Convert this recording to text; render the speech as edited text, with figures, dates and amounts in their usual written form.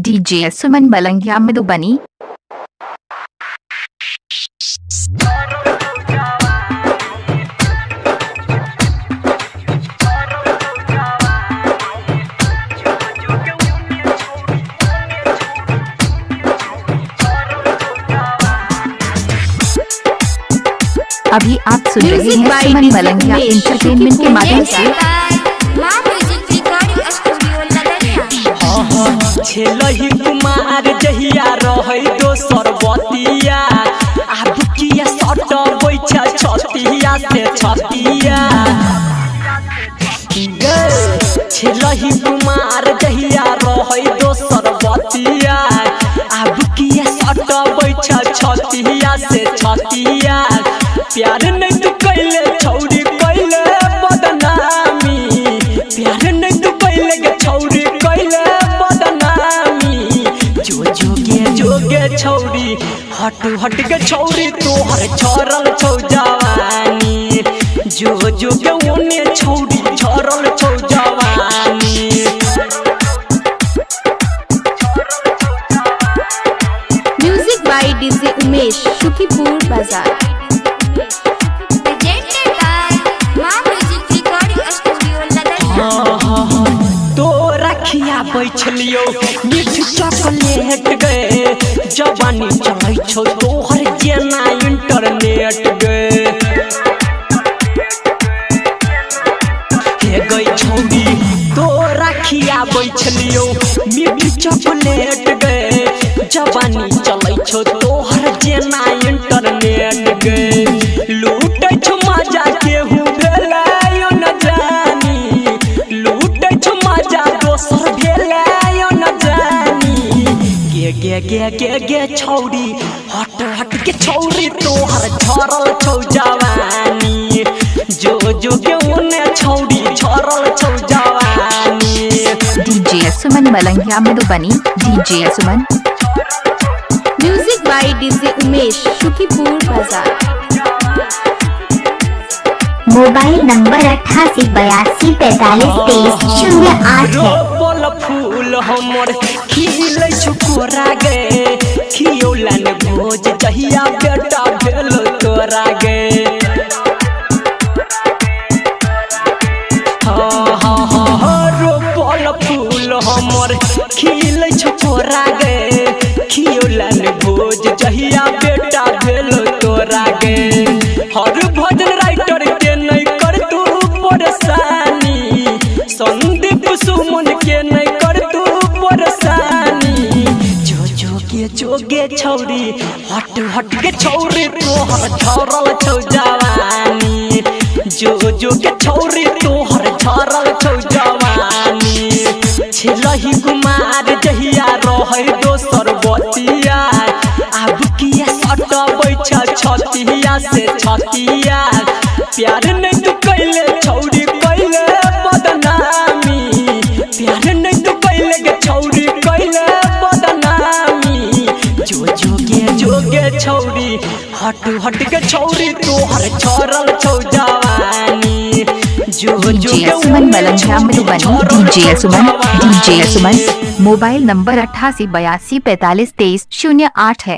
DJ Suman Malangiya Madhubani. अभी आप सुन रहे हैं सुमन मलंगिया एंटरटेनमेंट के माध्यम से। छेलही कुमार जहिया रहे दोसर बतिया आब किया सट बैठा छतिया से छतिया। छेलही कुमार जहिया रहे दोसर बतिया आब किया सट बैठा छतिया से छतिया। प्यार नहीं तू कैले छौरी कैले बदनामी, प्यार नहीं तू कैले गे छौरी कैले बदनामी। जोगे छौरी हट हट के छौरी तोहर छरल छौ जवानी। जोगे ओने छौरी छरल छौ जवानी। Music by DJ Umesh Sukhipur बाजार। बैठलियो मीठ चॉकलेट गए जवानी चलै छौ तोहर जेना इंटरनेट गए। हे गई छौरी तो रखिया बैठलियो मीठ चॉकलेट गए जवानी चलै छौ तोहर जेना इंटरनेट गए। लूटै छौ मजा केहू भेलै न जानी, लूटै छौ मजा दोसर गे छौरी हट हट के छौरी तोहर छरल छौ जवानी। जो के ओने छौरी छरल छौ जवानी। DJ Suman Malangiya Madhubani. DJ Suman. Music by DJ Umesh Sukhipur Bazar. Mobile number 8882433008 है। फूल हमर खिलै छुकोरा गे खियौलन भोज जहिया बेटा भेल तोरा गे। रोपल फूल हमर खिलै छुकोरा गे खियौलन भोज जहिया बेटा भेल तोरा गे। हर भजन राइटर के नहीं कर तू परेशानी, संदीप सुमन के नहीं कर तू परेशानी। जोगे छौरी हट हट के छौरी तोहर छरल छौ जवानी। जोगे छौरी तोहर छरल छौ जवानी। छेलही कुमार जहिया रहे दोसर बतिया आब किया सट बैठा छतिया से छतिया। प्यार नहीं तू कैले छौरी कैले बदनामी, प्यार नहीं तू कैले गे छौरी कैले बदनामी। जोगे छौरी हट हट के छौरी तोहर छरल छौ जवानी। डीजे सुमन मलंगिया मधुबनी। डीजे सुमन। डीजे सुमन। मोबाइल नंबर 8882433008 है।